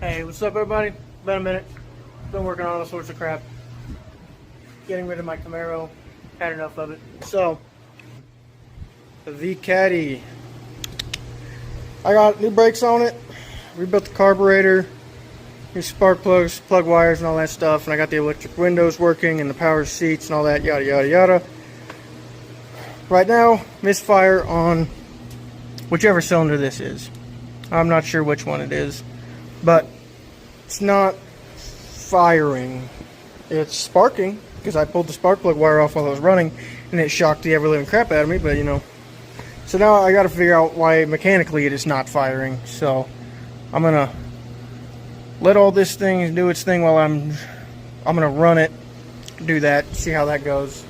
Hey, what's up everybody? Been a minute. Been working on all sorts of crap. Getting rid of my Camaro. Had enough of it. So, the caddy. I got new brakes on it. Rebuilt the carburetor. New spark plugs, plug wires and all that stuff. And I got the electric windows working and the power seats and all that yada yada yada. Right now, misfire on whichever cylinder this is. I'm not sure which one it is. But it's not firing. It's sparking because I pulled the spark plug wire off while I was running and it shocked the ever-living crap out of me, but you know. So now I got to figure out why mechanically it is not firing. So I'm going to let all this thing do its thing while I'm going to run it, do that, see how that goes.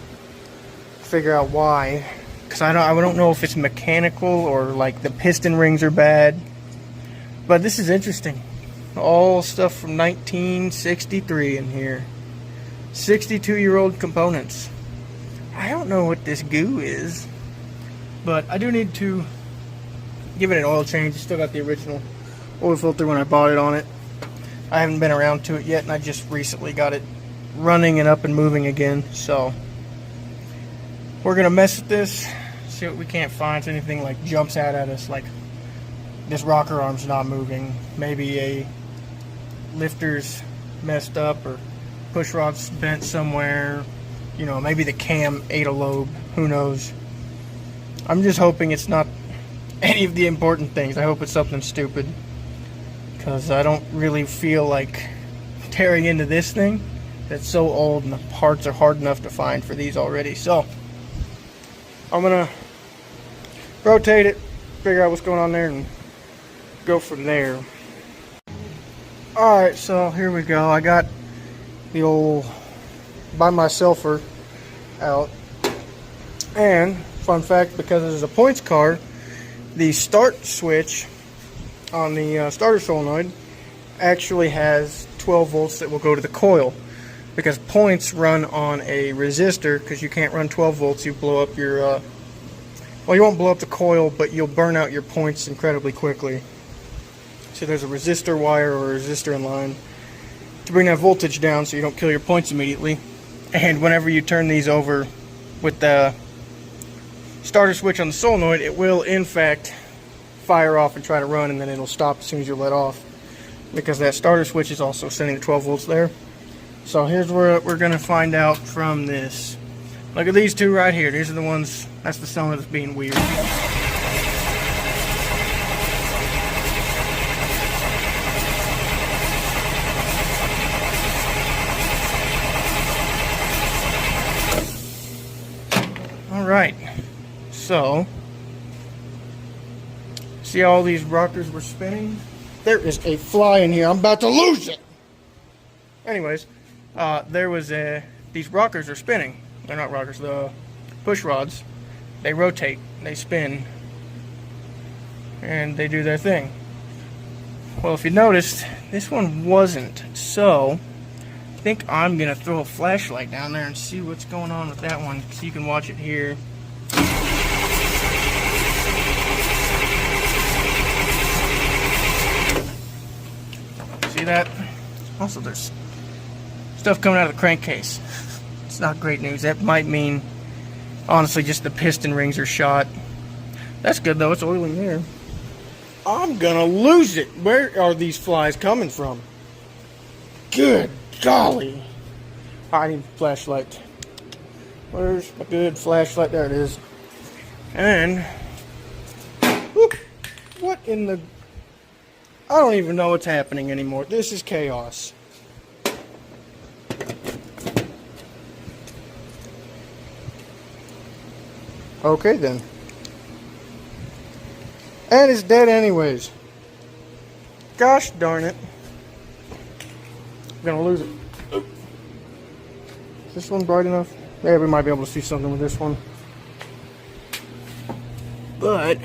Figure out why, because I don't know if it's mechanical or like the piston rings are bad. But this is interesting. All stuff from 1963 in here. 62-year-old components. I don't know what this goo is, but I do need to give it an oil change. It's still got the original oil filter when I bought it on it. I haven't been around to it yet, and I just recently got it running and up and moving again. So we're gonna mess with this, see what we can't find. So anything like jumps out at us, like this rocker arm's not moving, maybe a lifter's messed up or push rod's bent somewhere, you know, maybe the cam ate a lobe, who knows. I'm just hoping it's not any of the important things. I hope it's something stupid, because I don't really feel like tearing into this thing that's so old and the parts are hard enough to find for these already. So I'm gonna rotate it, figure out what's going on there, and go from there. Alright, so here we go. I got the old by myselfer out. And, fun fact, because this is a points car, the start switch on the starter solenoid actually has 12 volts that will go to the coil. Because points run on a resistor, because you can't run 12 volts, you blow up your, well, you won't blow up the coil, but you'll burn out your points incredibly quickly. So there's a resistor wire or a resistor in line to bring that voltage down so you don't kill your points immediately. And whenever you turn these over with the starter switch on the solenoid, it will in fact fire off and try to run, and then it'll stop as soon as you let off, because that starter switch is also sending the 12 volts there. So here's what we're going to find out from this. Look at these two right here. These are the ones, that's the cylinder that's being weird. Alright, so, see how all these rockers were spinning? There is a fly in here, I'm about to lose it! Anyways, these rockers are spinning. They're not rockers, the push rods. They rotate, they spin, and they do their thing. Well, if you noticed, this one wasn't, so I think I'm gonna throw a flashlight down there and see what's going on with that one, so you can watch it here. See that? Also, there's stuff coming out of the crankcase. It's not great news. That might mean, honestly, just the piston rings are shot. That's good though, it's oiling there. I'm gonna lose it. Where are these flies coming from? Good golly. I need a flashlight. Where's my good flashlight? There it is. And whoop, what in the, I don't even know what's happening anymore. This is chaos. Okay then. And it's dead anyways. Gosh darn it. I'm gonna lose it. Is this one bright enough? Yeah, we might be able to see something with this one. But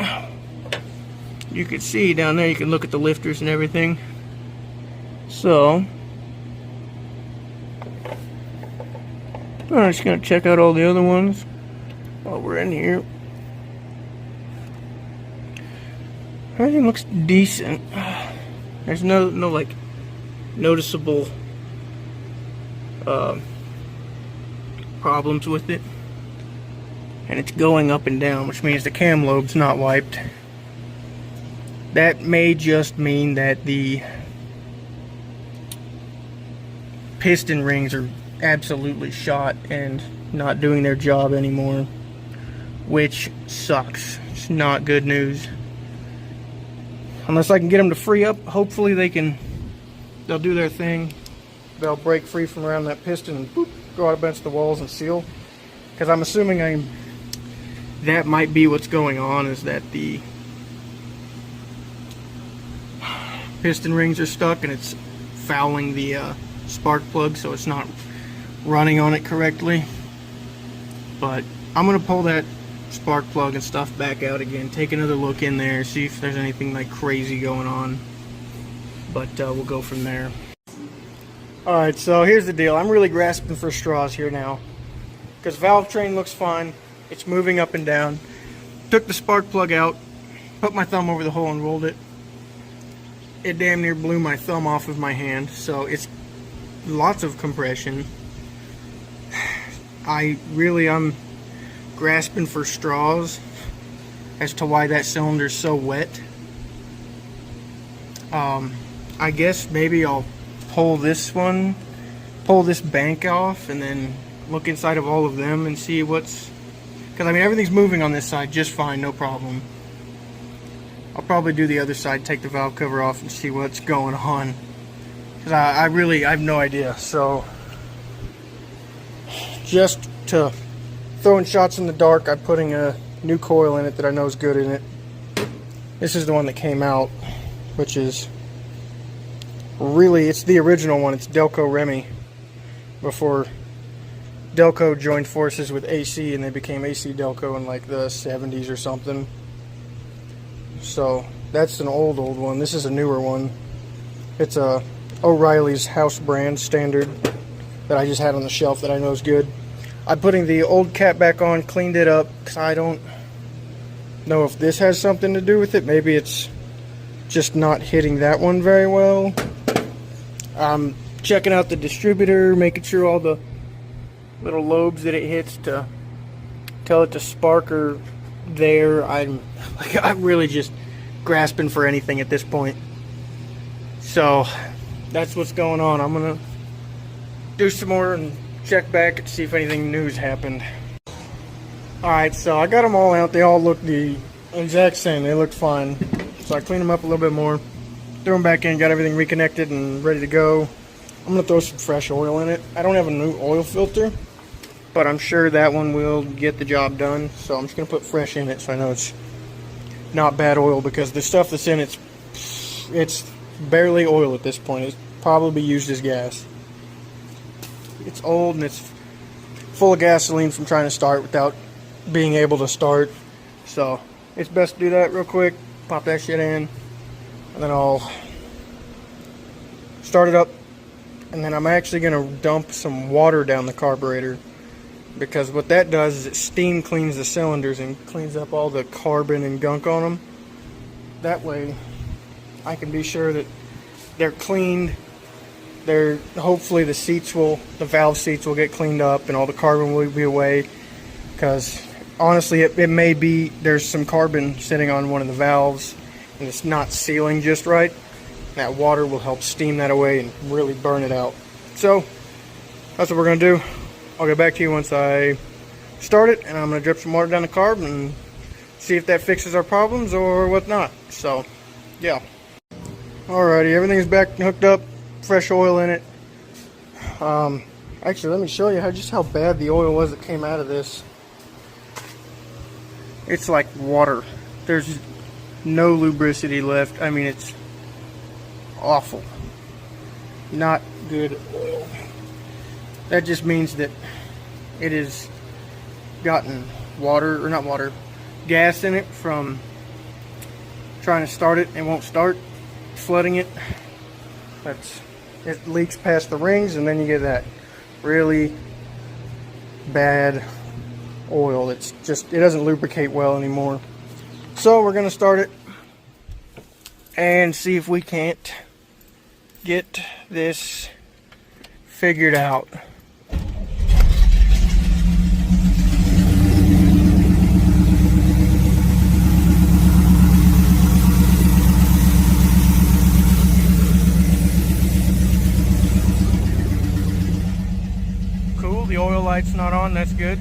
you can see down there, you can look at the lifters and everything. So I'm just gonna check out all the other ones while we're in here. Everything looks decent. There's no like noticeable problems with it, and it's going up and down, which means the cam lobe's not wiped. That may just mean that the piston rings are absolutely shot and not doing their job anymore, which sucks. It's not good news. Unless I can get them to free up, hopefully they'll do their thing. They'll break free from around that piston and boop, go out against the walls and seal. Because I'm assuming that might be what's going on, is that the piston rings are stuck and it's fouling the spark plug, so it's not running on it correctly. But I'm going to pull that spark plug and stuff back out again, take another look in there, see if there's anything like crazy going on. But we'll go from there. Alright, so here's the deal. I'm really grasping for straws here now, because valve train looks fine. It's moving up and down. Took the spark plug out, put my thumb over the hole and rolled it. It damn near blew my thumb off of my hand, so it's lots of compression. I'm grasping for straws as to why that cylinder's so wet. I guess maybe I'll pull this bank off and then look inside of all of them and see what's, because I mean everything's moving on this side just fine, no problem. I'll probably do the other side, take the valve cover off and see what's going on, because I have no idea. So just to throwing shots in the dark, I'm putting a new coil in it that I know is good in it. This is the one that came out, which is really, it's the original one. It's Delco Remy, before Delco joined forces with AC and they became AC Delco in like the 70s or something. So that's an old one. This is a newer one. It's a O'Reilly's house brand standard that I just had on the shelf that I know is good. I'm putting the old cap back on, cleaned it up, because I don't know if this has something to do with it. Maybe it's just not hitting that one very well. I'm checking out the distributor, making sure all the little lobes that it hits to tell it to spark are there. I'm really just grasping for anything at this point. So that's what's going on. I'm gonna do some more and check back and see if anything new's happened. Alright, so I got them all out. They all look the exact same. They look fine. So I cleaned them up a little bit more, threw them back in, got everything reconnected and ready to go. I'm going to throw some fresh oil in it. I don't have a new oil filter, but I'm sure that one will get the job done. So I'm just going to put fresh in it so I know it's not bad oil, because the stuff that's in it's barely oil at this point. It's probably used as gas. It's old and it's full of gasoline from trying to start without being able to start. So it's best to do that real quick, pop that shit in, and then I'll start it up. And then I'm actually going to dump some water down the carburetor, because what that does is it steam cleans the cylinders and cleans up all the carbon and gunk on them. That way I can be sure that they're cleaned. Hopefully the valve seats will get cleaned up and all the carbon will be away, because honestly it may be there's some carbon sitting on one of the valves and it's not sealing just right. That water will help steam that away and really burn it out. So that's what we're going to do. I'll get back to you once I start it, and I'm going to drip some water down the carb and see if that fixes our problems or whatnot. So yeah. Alrighty, everything's back hooked up, fresh oil in it. Actually, let me show you just how bad the oil was that came out of this. It's like water. There's no lubricity left. I mean, it's awful. Not good oil. That just means that it has gotten gas in it from trying to start it and won't start, flooding it. It leaks past the rings, and then you get that really bad oil. It doesn't lubricate well anymore. So we're going to start it and see if we can't get this figured out. Cool, the oil light's not on, that's good.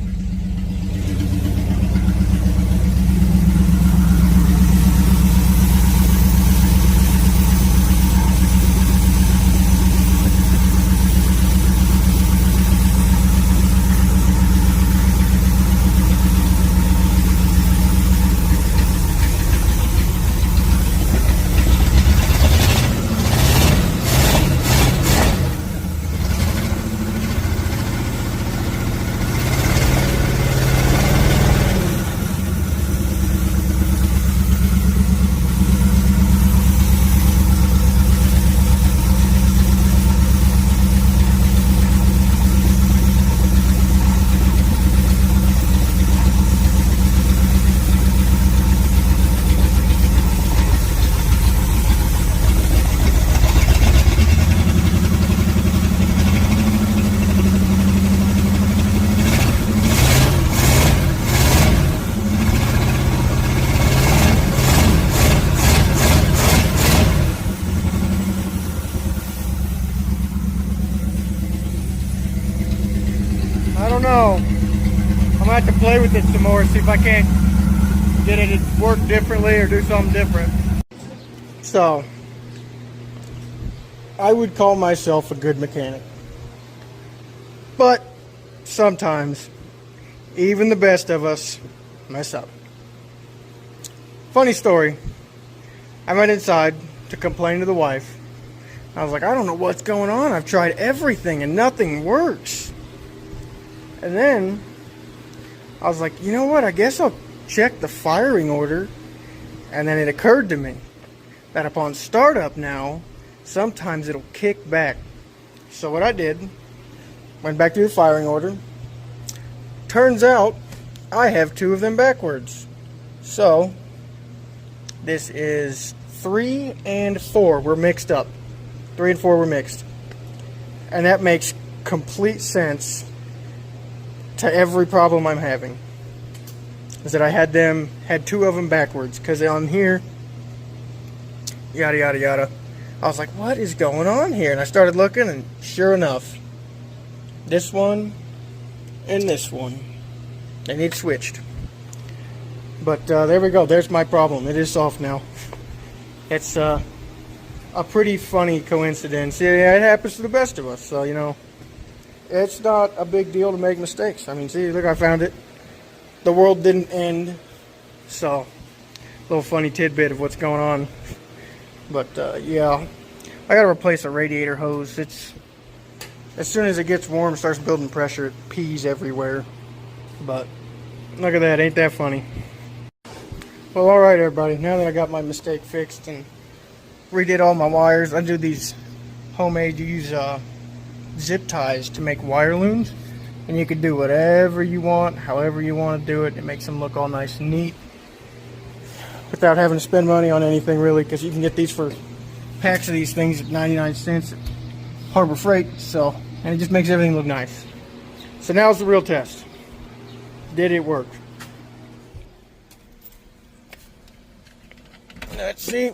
I don't know. I'm gonna have to play with it some more, see if I can't get it to work differently or do something different. So, I would call myself a good mechanic. But sometimes, even the best of us mess up. Funny story. I went inside to complain to the wife. I was like, I don't know what's going on. I've tried everything and nothing works. And then I was like, you know what? I guess I'll check the firing order. And then it occurred to me that upon startup now, sometimes it'll kick back. So what I did, went back to the firing order. Turns out I have two of them backwards. So this is 3 and 4 were mixed up. 3 and 4 were mixed. And that makes complete sense to every problem I'm having. Is that I had two of them backwards. Because on here, yada yada yada, I was like, what is going on here? And I started looking, and sure enough, this one and this one, they need switched. But there we go. There's my problem. It is solved now. It's a pretty funny coincidence. Yeah, it happens to the best of us. So, you know, it's not a big deal to make mistakes. I mean, see, look, I found it. The world didn't end. So, a little funny tidbit of what's going on. But, yeah, I got to replace a radiator hose. It's, as soon as it gets warm, it starts building pressure. It pees everywhere. But, look at that. Ain't that funny? Well, alright, everybody. Now that I got my mistake fixed and redid all my wires, I do these homemade, you use zip ties to make wire looms, and you can do whatever you want, however you want to do it. It makes them look all nice and neat without having to spend money on anything, really, because you can get these for packs of these things at 99 cents at Harbor Freight. So, and it just makes everything look nice. So now's the real test. Did it work? Let's see.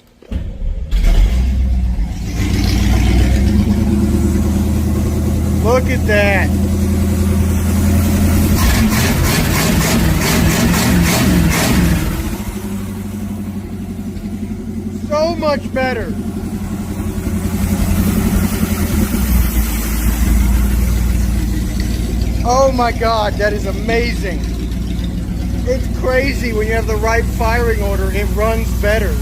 Look at that. So much better. Oh my God, that is amazing. It's crazy when you have the right firing order, it runs better.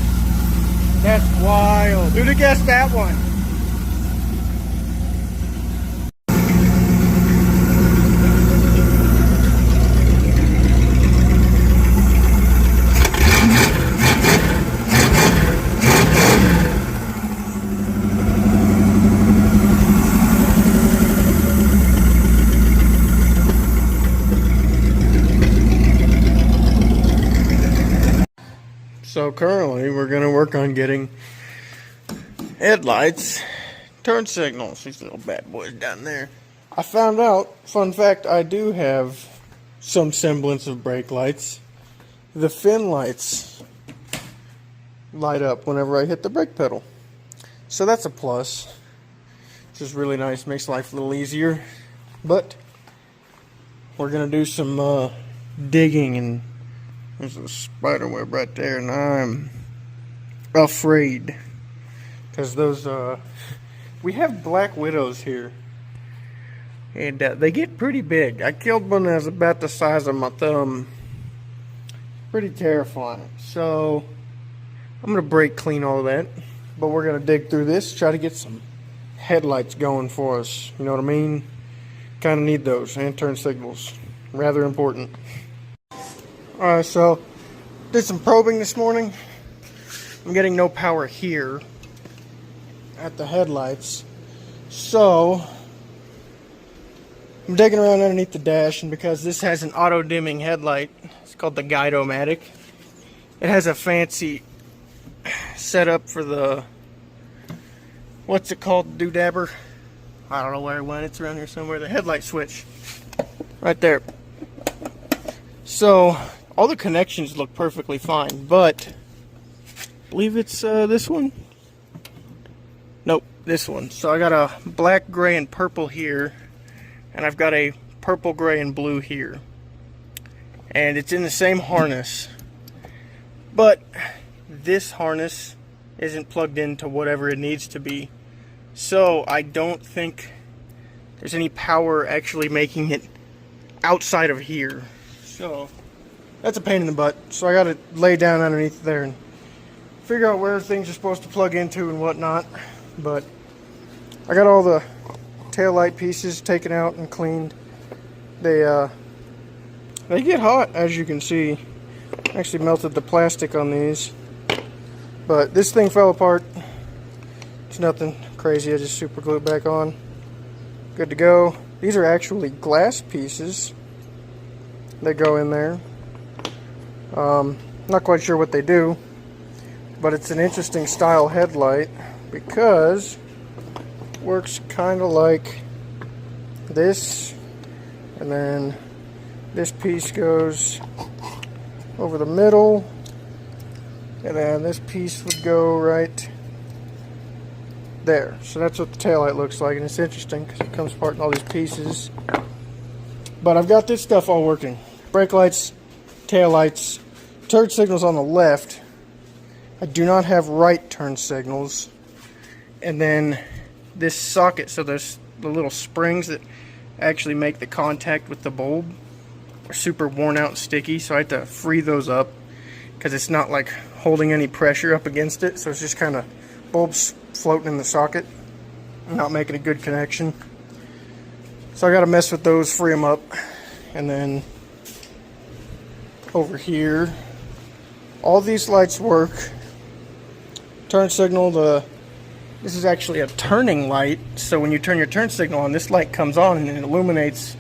That's wild. Who'd have guessed that one? So currently we're going to work on getting headlights turn signals. These little bad boys down there. I found out, fun fact, I do have some semblance of brake lights. The fin lights light up whenever I hit the brake pedal. So that's a plus. Which is really nice, makes life a little easier. But we're gonna do some digging, and there's a spider web right there, and I'm afraid. Because those, we have black widows here. And they get pretty big. I killed one that was about the size of my thumb. Pretty terrifying. So I'm going to brake clean all that. But we're going to dig through this, try to get some headlights going for us. You know what I mean? Kind of need those. And turn signals. Rather important. Alright, so did some probing this morning. I'm getting no power here at the headlights. So I'm digging around underneath the dash, and because this has an auto dimming headlight, it's called the Guidomatic. It has a fancy setup for the, what's it called, doodabber? I don't know where it went, it's around here somewhere. The headlight switch, right there. So all the connections look perfectly fine, but I believe it's this one. Nope, this one. So I got a black, gray, and purple here. And I've got a purple, gray, and blue here. And it's in the same harness. But this harness isn't plugged into whatever it needs to be. So I don't think there's any power actually making it outside of here. So that's a pain in the butt. So I gotta lay down underneath there and figure out where things are supposed to plug into and whatnot. But I got all the tail light pieces taken out and cleaned. They get hot, as you can see. Actually melted the plastic on these, but this thing fell apart. It's nothing crazy. I just super glued it back on. Good to go. These are actually glass pieces that go in there. Not quite sure what they do, but it's an interesting style headlight because works kind of like this, and then this piece goes over the middle, and then this piece would go right there. So that's what the taillight looks like, and it's interesting because it comes apart in all these pieces. But I've got this stuff all working. Brake lights, tail lights, turn signals on the left. I do not have right turn signals. And then this socket, so there's the little springs that actually make the contact with the bulb, are super worn out and sticky, so I have to free those up because it's not like holding any pressure up against it, so it's just kind of bulbs floating in the socket, not making a good connection. So I got to mess with those, free them up. And then over here, all these lights work. Turn signal, this is actually a turning light, so when you turn your turn signal on, this light comes on and it illuminates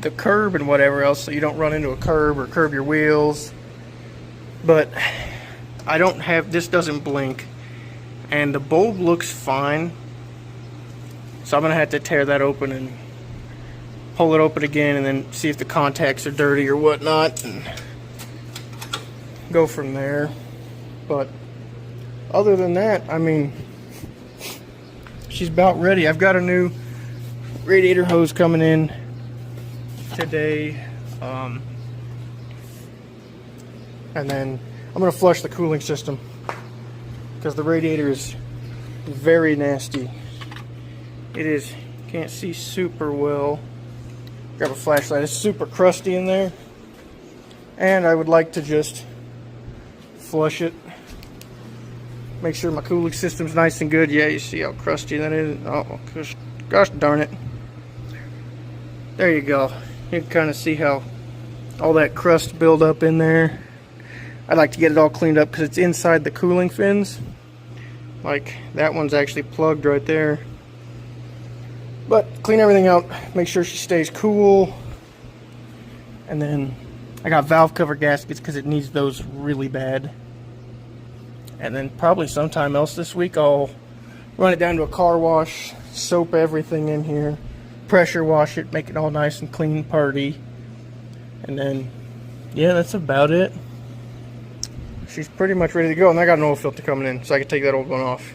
the curb and whatever else, so you don't run into a curb or curb your wheels. But I don't have, this doesn't blink, and the bulb looks fine, so I'm gonna have to tear that open and pull it open again, and then see if the contacts are dirty or whatnot, and go from there. But other than that, I mean, she's about ready. I've got a new radiator hose coming in today, and then I'm going to flush the cooling system because the radiator is very nasty. It is, can't see super well. Grab a flashlight. It's super crusty in there, and I would like to just flush it. Make sure my cooling system's nice and good. Yeah, you see how crusty that is? Oh, gosh darn it. There you go. You can kind of see how all that crust build up in there. I'd like to get it all cleaned up because it's inside the cooling fins. Like, that one's actually plugged right there. But clean everything out, make sure she stays cool. And then I got valve cover gaskets because it needs those really bad. And then probably sometime else this week I'll run it down to a car wash, soap everything in here, pressure wash it, make it all nice and clean, party. And then, yeah, that's about it. She's pretty much ready to go, and I got an oil filter coming in, so I can take that old one off.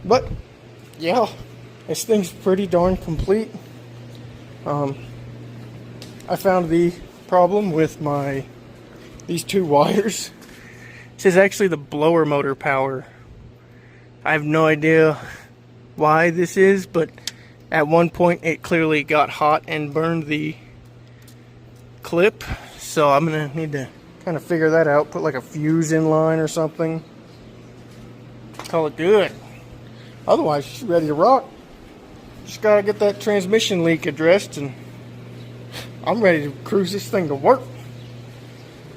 But, yeah, this thing's pretty darn complete. I found the problem with these two wires. This is actually the blower motor power. I have no idea why this is, but at one point it clearly got hot and burned the clip. So I'm gonna need to kind of figure that out, put like a fuse in line or something. Call it good. Otherwise, she's ready to rock. Just gotta get that transmission leak addressed, and I'm ready to cruise this thing to work.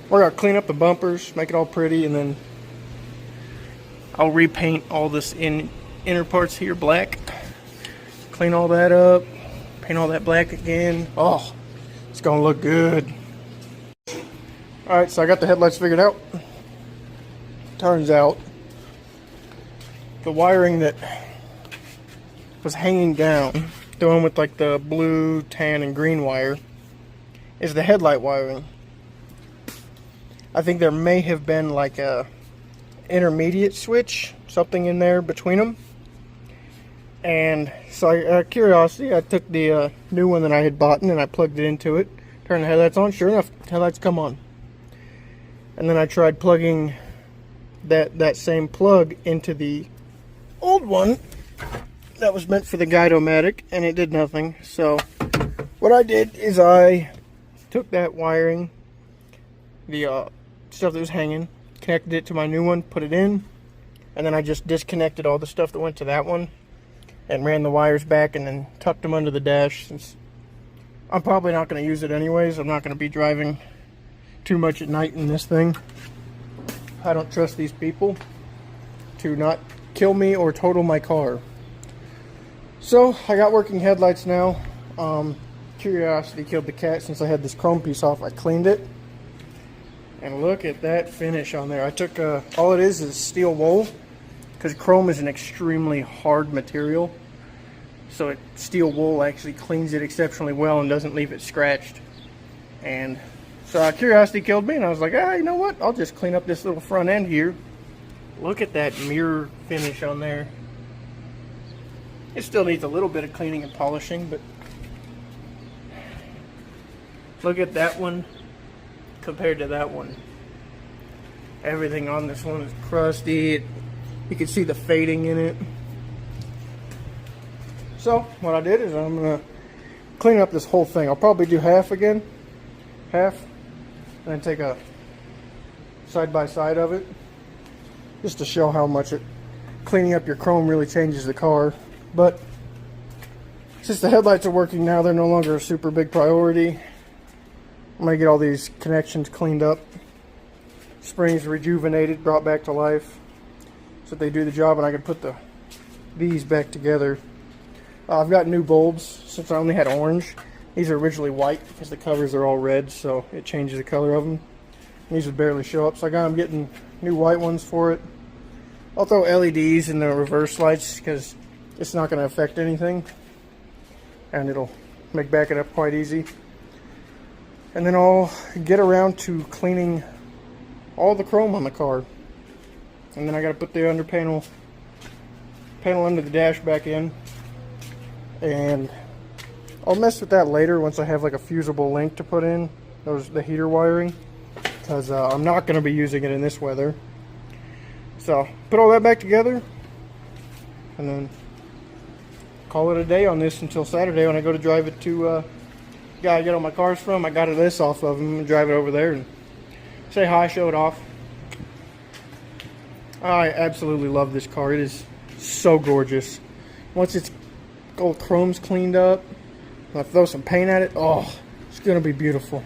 We're gonna clean up the bumpers, make it all pretty, and then I'll repaint all this inner parts here black. Clean all that up, paint all that black again. Oh, it's gonna look good. Alright, so I got the headlights figured out. Turns out the wiring that was hanging down, the one with like the blue, tan, and green wire, is the headlight wiring. I think there may have been like a intermediate switch, something in there between them. And so out of curiosity, I took the new one that I had bought and I plugged it into it, turned the headlights on. Sure enough, headlights come on. And then I tried plugging that same plug into the old one that was meant for the Guidomatic, and it did nothing. So what I did is I took that wiring, the stuff that was hanging, connected it to my new one, put it in, and then I just disconnected all the stuff that went to that one and ran the wires back and then tucked them under the dash, since I'm probably not going to use it anyways. I'm not going to be driving too much at night in this thing. I don't trust these people to not kill me or total my car. So I got working headlights now. Curiosity killed the cat. Since I had this chrome piece off, I cleaned it, and look at that finish on there. I took all it is steel wool, because chrome is an extremely hard material, so steel wool actually cleans it exceptionally well and doesn't leave it scratched. And so curiosity killed me, and I was like, you know what, I'll just clean up this little front end here. Look at that mirror finish on there. It still needs a little bit of cleaning and polishing, but look at that one compared to that one. Everything on this one is crusty. You can see the fading in it. So what I did is I'm gonna clean up this whole thing. I'll probably do half again, and then take a side by side of it, just to show how much cleaning up your chrome really changes the car. But since the headlights are working now, they're no longer a super big priority. I'm gonna get all these connections cleaned up, springs rejuvenated, brought back to life, so that they do the job, and I can put these back together. I've got new bulbs since I only had orange. These are originally white because the covers are all red, so it changes the color of them. These would barely show up, so I got them getting new white ones for it. I'll throw LEDs in the reverse lights because it's not going to affect anything, and it'll make backing up quite easy. And then I'll get around to cleaning all the chrome on the car. And then I got to put the under panel under the dash back in, and I'll mess with that later once I have like a fusible link to put in the heater wiring, because I'm not going to be using it in this weather. So put all that back together, and then call it a day on this until Saturday when I go to drive it to the guy I get all my cars from. I got this off of him and drive it over there and say hi, show it off. I absolutely love this car. It is so gorgeous. Once its gold chrome's cleaned up, and I throw some paint at it, oh, it's gonna be beautiful.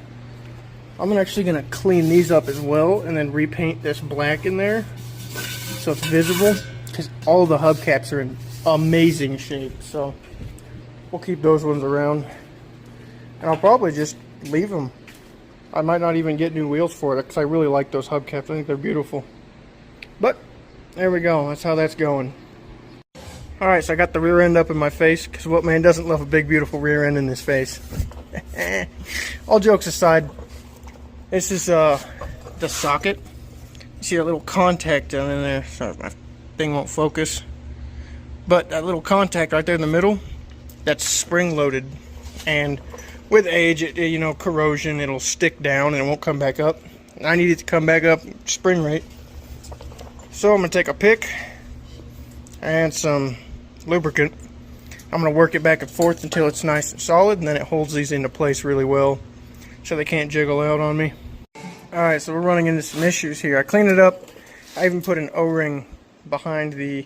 I'm actually gonna clean these up as well and then repaint this black in there so it's visible, because all the hubcaps are in amazing shape. So we'll keep those ones around, and I'll probably just leave them. I might not even get new wheels for it because I really like those hubcaps. I think they're beautiful. But there we go. That's how that's going. Alright, so I got the rear end up in my face, because what man doesn't love a big beautiful rear end in his face? All jokes aside, this is the socket. You see that little contact down in there. Sorry, my thing won't focus. But that little contact right there in the middle, that's spring loaded. And with age, corrosion, it'll stick down and it won't come back up. I need it to come back up spring rate. So I'm going to take a pick and some lubricant. I'm going to work it back and forth until it's nice and solid, and then it holds these into place really well so they can't jiggle out on me. Alright, so we're running into some issues here. I cleaned it up. I even put an O-ring behind the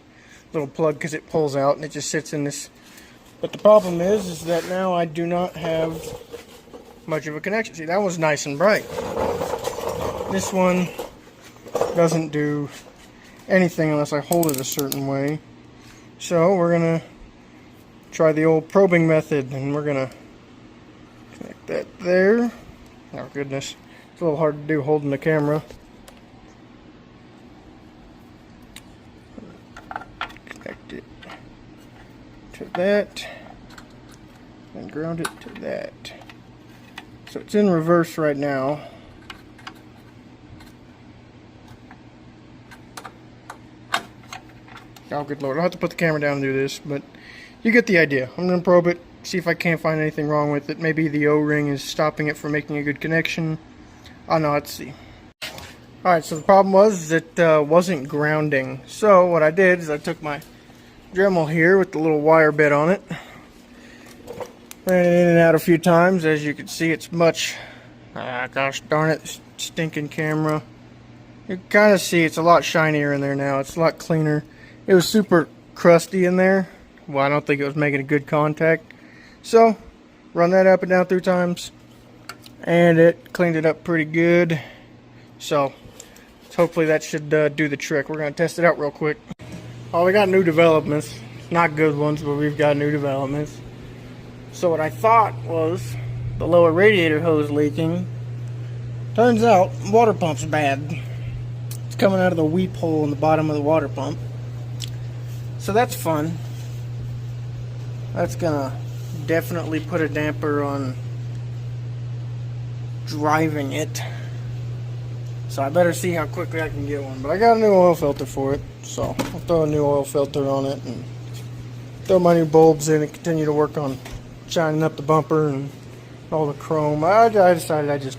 little plug because it pulls out and it just sits in this. But the problem is that now I do not have much of a connection. See, that was nice and bright. This one doesn't do anything unless I hold it a certain way. So we're going to try the old probing method, and we're going to connect that there. Oh goodness, it's a little hard to do holding the camera. Connect it to that and ground it to that. So it's in reverse right now. Oh good lord, I'll have to put the camera down and do this, but you get the idea. I'm going to probe it, see if I can't find anything wrong with it. Maybe the O-ring is stopping it from making a good connection. Oh no, let's see. Alright, so the problem was it wasn't grounding. So what I did is I took my Dremel here with the little wire bit on it. Ran it in and out a few times. As you can see, it's much... gosh darn it, stinking camera. You can kind of see it's a lot shinier in there now. It's a lot cleaner. It was super crusty in there. Well, I don't think it was making a good contact. So, run that up and down 3 times. And it cleaned it up pretty good. So, hopefully that should do the trick. We're going to test it out real quick. Oh, we got new developments. Not good ones, but we've got new developments. So what I thought was the lower radiator hose leaking. Turns out, water pump's bad. It's coming out of the weep hole in the bottom of the water pump. So that's fun. That's gonna definitely put a damper on driving it. So I better see how quickly I can get one. But I got a new oil filter for it, so I'll throw a new oil filter on it and throw my new bulbs in and continue to work on shining up the bumper and all the chrome. I decided I just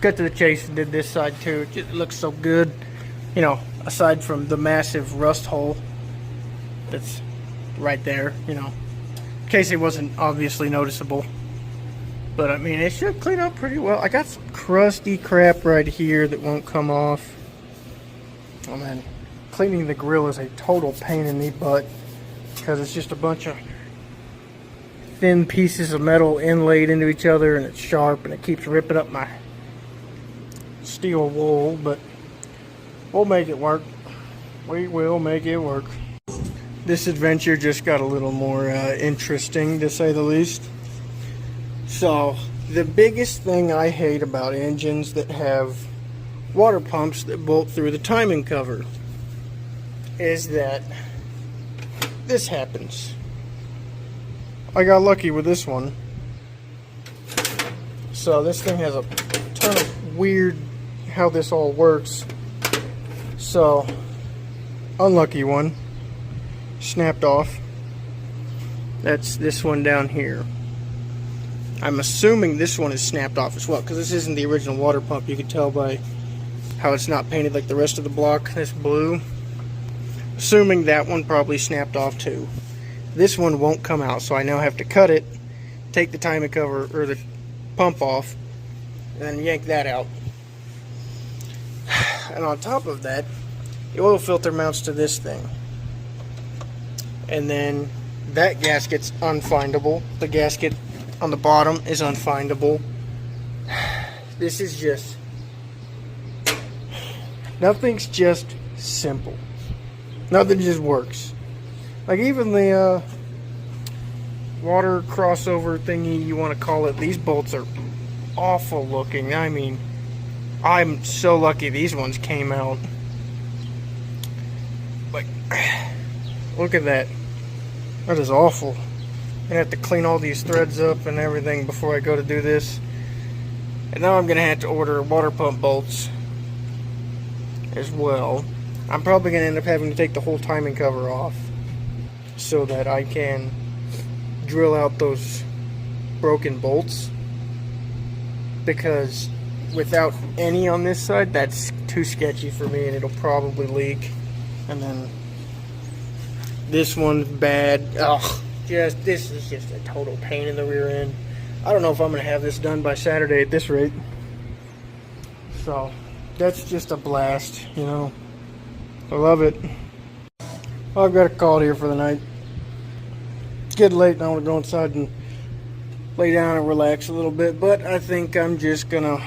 cut to the chase and did this side too. It just looks so good, you know, aside from the massive rust hole that's right there, you know, in case it wasn't obviously noticeable. But I mean, it should clean up pretty well. I got some crusty crap right here that won't come off. Oh man, cleaning the grill is a total pain in the butt because it's just a bunch of thin pieces of metal inlaid into each other, and it's sharp and it keeps ripping up my steel wool. But we'll make it work. We will make it work. This adventure just got a little more interesting, to say the least. So, the biggest thing I hate about engines that have water pumps that bolt through the timing cover is that this happens. I got lucky with this one. So this thing has a ton of weird how this all works. So, unlucky one. Snapped off. That's this one down here. I'm assuming this one is snapped off as well, because this isn't the original water pump. You can tell by how it's not painted like the rest of the block, this blue. Assuming that one probably snapped off too. This one won't come out, so I now have to cut it, take the timing cover or the pump off, and then yank that out. And on top of that, the oil filter mounts to this thing. And then that gasket's unfindable. The gasket on the bottom is unfindable. This is just... nothing's just simple. Nothing just works. Like even the water crossover thingy you want to call it, these bolts are awful looking. I mean, I'm so lucky these ones came out. Like, look at that. That is awful. I have to clean all these threads up and everything before I go to do this. And now I'm gonna have to order water pump bolts as well. I'm probably gonna end up having to take the whole timing cover off so that I can drill out those broken bolts, because without any on this side, that's too sketchy for me and it'll probably leak. And then this one's bad. Ugh, this is just a total pain in the rear end. I don't know if I'm gonna have this done by Saturday at this rate. So that's just a blast, you know. I love it. Well, I've got a call here for the night. It's getting late and I want to go inside and lay down and relax a little bit, but I think I'm just gonna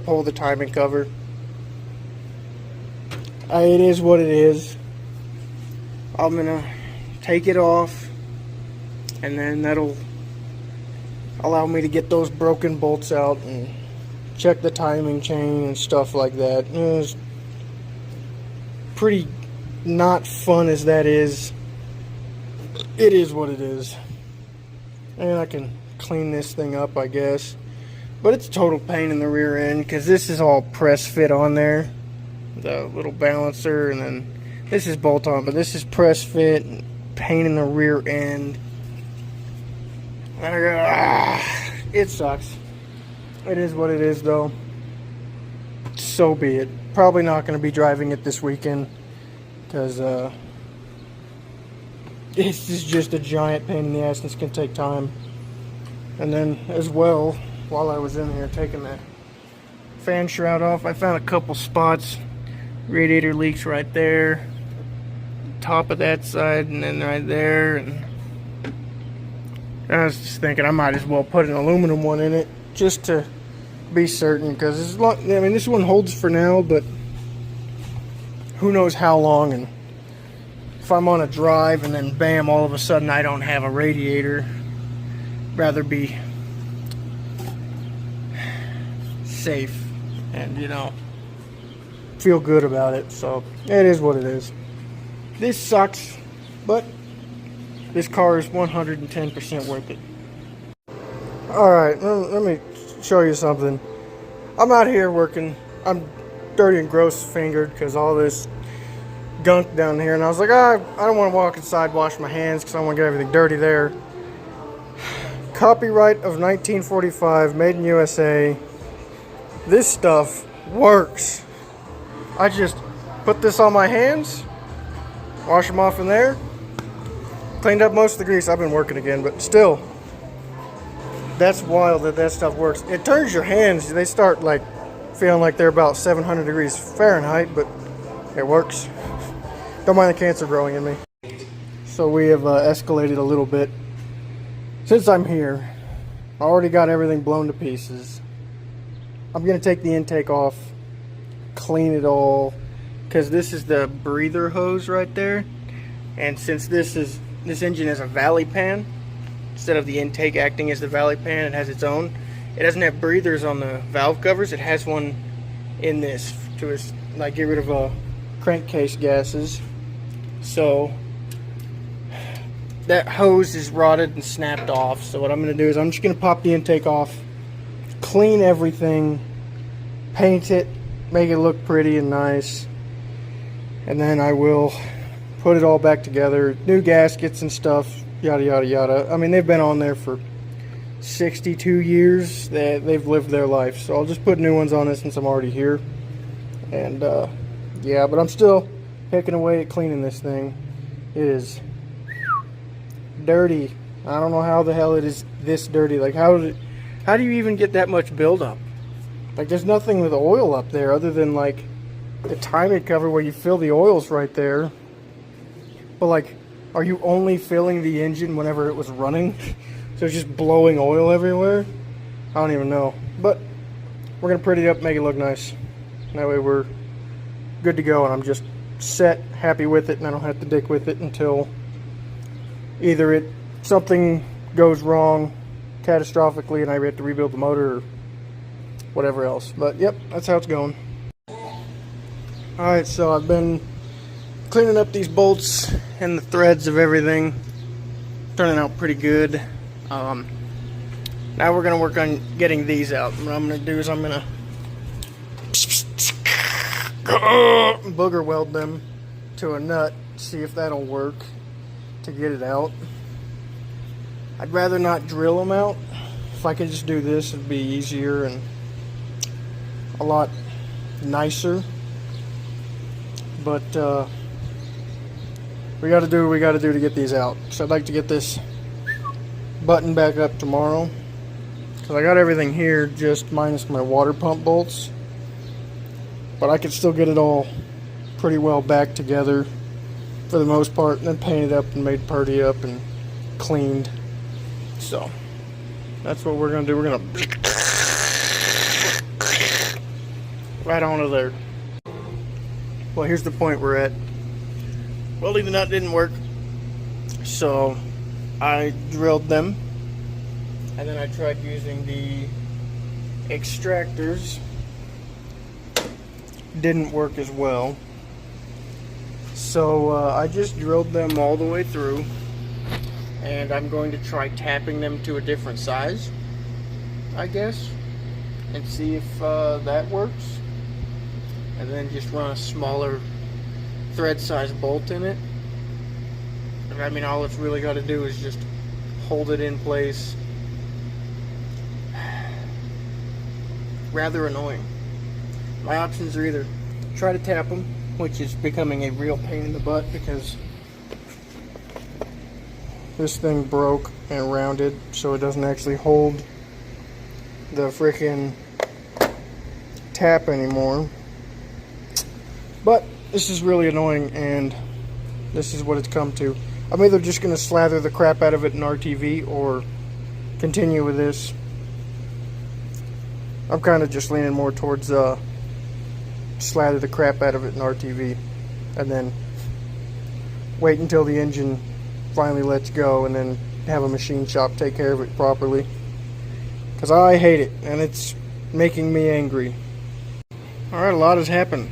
pull the timing cover. It is what it is. I'm gonna take it off, and then that'll allow me to get those broken bolts out and check the timing chain and stuff like that. It's pretty not fun as that is. It is what it is. And I can clean this thing up, I guess. But it's a total pain in the rear end because this is all press fit on there. The little balancer, and then this is bolt on, but this is press fit. Pain in the rear end. It sucks. It is what it is, though. So be it. Probably not going to be driving it this weekend because this is just a giant pain in the ass and it's going to take time. And then as well, while I was in here taking the fan shroud off, I found a couple spots. Radiator leaks right there, top of that side, and then right there. And I was just thinking I might as well put an aluminum one in it just to be certain, because I mean, this one holds for now, but who knows how long. And if I'm on a drive and then bam, all of a sudden I don't have a radiator, rather be safe and, you know, feel good about it. So it is what it is. This sucks, but this car is 110% worth it. Alright, let me show you something. I'm out here working. I'm dirty and gross fingered because all this gunk down here, and I was like, I don't want to walk inside, wash my hands because I don't want to get everything dirty there. Copyright of 1945, made in USA. This stuff works. I just put this on my hands, wash them off in there, cleaned up most of the grease. I've been working again, but still, that's wild that stuff works. It turns your hands, they start like feeling like they're about 700 degrees Fahrenheit, but it works. Don't mind the cancer growing in me. So we have escalated a little bit. Since I'm here, I already got everything blown to pieces. I'm going to take the intake off, clean it all, because this is the breather hose right there. And since this engine has a valley pan, instead of the intake acting as the valley pan, it has its own. It doesn't have breathers on the valve covers. It has one in this to like get rid of crankcase gases. So that hose is rotted and snapped off. So what I'm going to do is I'm just going to pop the intake off, clean everything, paint it, make it look pretty and nice, and then I will put it all back together. New gaskets and stuff, yada yada yada. I mean, they've been on there for 62 years. They've lived their life, so I'll just put new ones on it since I'm already here. And yeah, but I'm still picking away at cleaning this thing. It is dirty. I don't know how the hell it is this dirty. Like, how do you even get that much buildup? Like, there's nothing with the oil up there other than like the timing cover where you fill the oils right there. But like, are you only filling the engine whenever it was running? So it's just blowing oil everywhere? I don't even know. But we're gonna pretty it up, make it look nice. That way we're good to go, and I'm just set, happy with it, and I don't have to dick with it until either something goes wrong catastrophically and I have to rebuild the motor or whatever else. But yep, that's how it's going. Alright, so I've been cleaning up these bolts and the threads of everything. turning out pretty good. Now we're gonna work on getting these out. What I'm gonna do is I'm gonna booger weld them to a nut, see if that'll work to get it out. I'd rather not drill them out. If I could just do this, it'd be easier and a lot nicer. But we gotta do what we gotta do to get these out. So I'd like to get this button back up tomorrow, because I got everything here just minus my water pump bolts, but I could still get it all pretty well back together for the most part, and then painted up and made purdy up and cleaned. So that's what we're gonna do. We're gonna right onto there. Well, here's the point we're at. Welding the nut didn't work, so I drilled them, and then I tried using the extractors. Didn't work as well, so I just drilled them all the way through, and I'm going to try tapping them to a different size, I guess, and see if that works, and then just run a smaller thread size bolt in it. I mean, all it's really got to do is just hold it in place. Rather annoying. My options are either try to tap them, which is becoming a real pain in the butt because this thing broke and rounded, so it doesn't actually hold the freaking tap anymore. But this is really annoying, and this is what it's come to. I'm either just going to slather the crap out of it in RTV or continue with this. I'm kind of just leaning more towards slather the crap out of it in RTV and then wait until the engine finally lets go and then have a machine shop take care of it properly, because I hate it and it's making me angry. Alright, a lot has happened.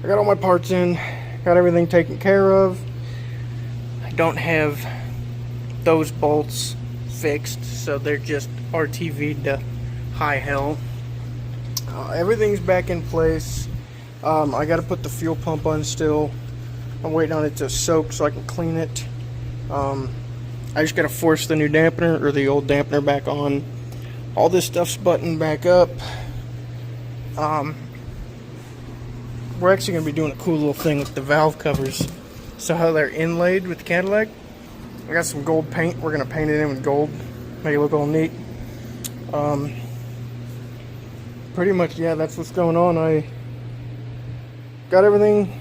I got all my parts in, got everything taken care of. I don't have those bolts fixed, so they're just RTV'd to high hell. Everything's back in place. I got to put the fuel pump on still. I'm waiting on it to soak so I can clean it. I just got to force the new dampener or the old dampener back on. All this stuff's buttoned back up. We're actually going to be doing a cool little thing with the valve covers. So how they're inlaid with the Cadillac. I got some gold paint. We're going to paint it in with gold. Make it look all neat. Pretty much, yeah, that's what's going on. I got everything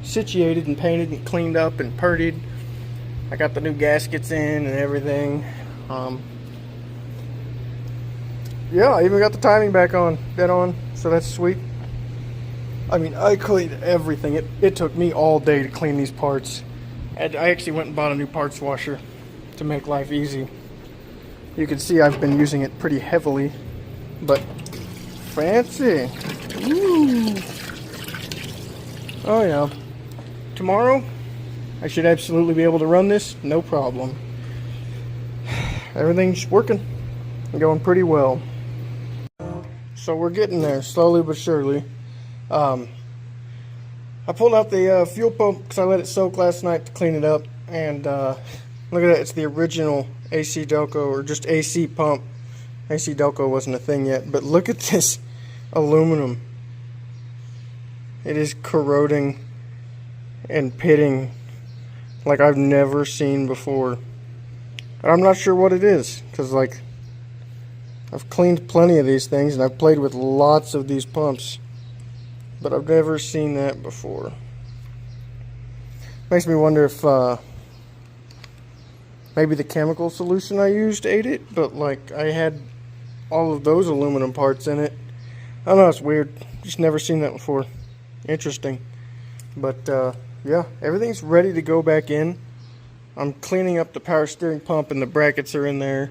situated and painted and cleaned up and purdied. I got the new gaskets in and everything. Yeah, I even got the timing back on, dead on, so that's sweet. I mean, I cleaned everything. It took me all day to clean these parts. I actually went and bought a new parts washer to make life easy. You can see I've been using it pretty heavily, but fancy. Ooh. Oh yeah. Tomorrow, I should absolutely be able to run this, no problem. Everything's working and going pretty well. So we're getting there, slowly but surely. I pulled out the fuel pump because I let it soak last night to clean it up, and look at that, it's the original AC Delco, or just AC pump. AC Delco wasn't a thing yet, but look at this aluminum. It is corroding and pitting like I've never seen before. And I'm not sure what it is, because like I've cleaned plenty of these things and I've played with lots of these pumps, but I've never seen that before. Makes me wonder if maybe the chemical solution I used ate it, but like I had all of those aluminum parts in it. I don't know, it's weird. Just never seen that before. Interesting. But yeah, everything's ready to go back in. I'm cleaning up the power steering pump and the brackets are in there.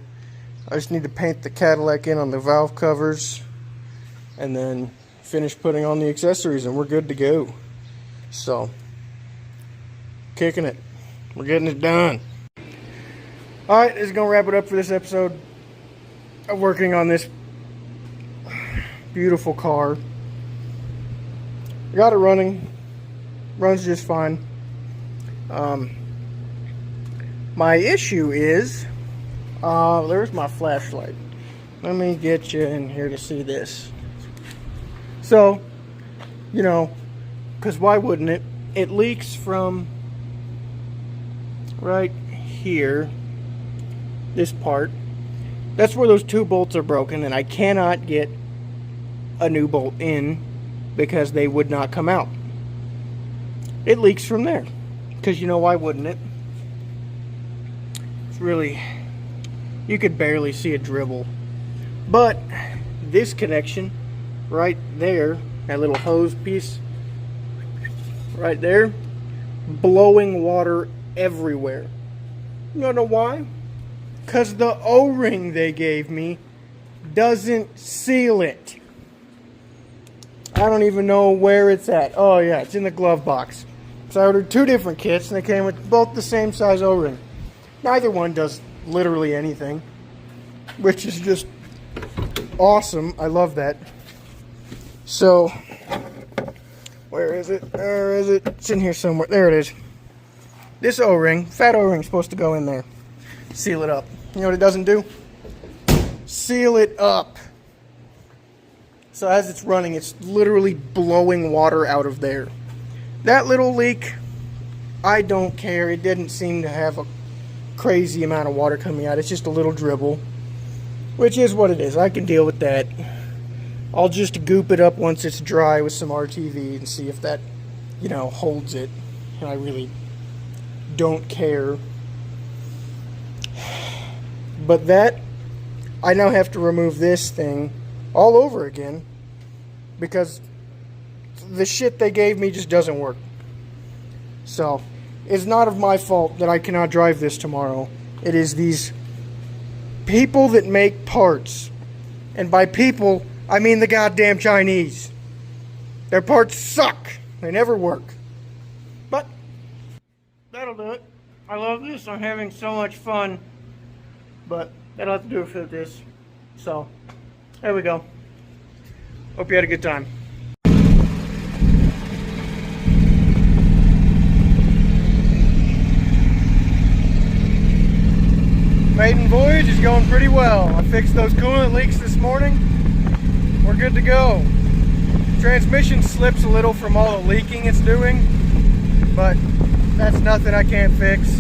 I just need to paint the Cadillac in on the valve covers and then finish putting on the accessories and we're good to go. So, kicking it. We're getting it done. Alright, this is going to wrap it up for this episode of working on this beautiful car. I got it running. Runs just fine. My issue is, there's my flashlight. Let me get you in here to see this. So, you know, because why wouldn't it? It leaks from right here, this part. That's where those two bolts are broken, and I cannot get a new bolt in because they would not come out. It leaks from there. Because, you know, why wouldn't it? It's really, you could barely see a dribble. But this connection right there, that little hose piece right there, blowing water everywhere. You don't know why? Because the O-ring they gave me doesn't seal it. I don't even know where it's at. Oh yeah, it's in the glove box. So I ordered two different kits and they came with both the same size O-ring. Neither one does literally anything, which is just awesome. I love that. So, where is it? Where is it? It's in here somewhere. There it is. This O-ring, fat O-ring, is supposed to go in there. Seal it up. You know what it doesn't do? Seal it up. So as it's running, it's literally blowing water out of there. That little leak, I don't care. It didn't seem to have a crazy amount of water coming out. It's just a little dribble, which is what it is. I can deal with that. I'll just goop it up once it's dry with some RTV and see if that, you know, holds it. And I really don't care. But that, I now have to remove this thing all over again because the shit they gave me just doesn't work. So, it's not of my fault that I cannot drive this tomorrow. It is these people that make parts. And by people, I mean the goddamn Chinese. Their parts suck. They never work. But, that'll do it. I love this. I'm having so much fun. But, that'll have to do it for this. So, there we go. Hope you had a good time. Maiden voyage is going pretty well. I fixed those coolant leaks this morning. We're good to go. Transmission slips a little from all the leaking it's doing, but that's nothing I can't fix.